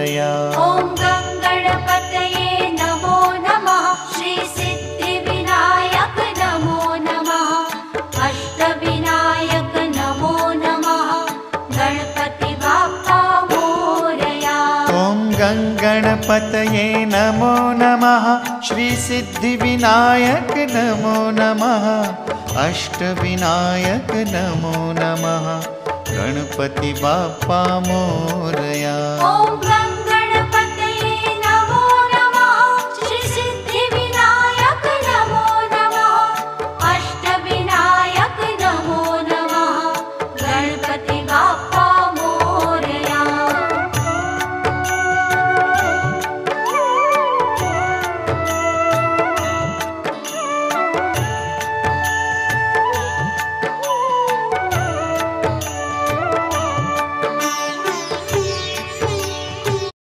मोरया। ॐ गणपतये नमो नमः। श्री सिद्धिविनायक नमो नमः। अष्टविनायक नमो नमः। गणपति बाप्पा मोरया। ॐ गणपतये नमो नमः। श्री सिद्धिविनायक नमो नमः। अष्टविनायक नमो नमः। गणपति बाप्पा मोरया।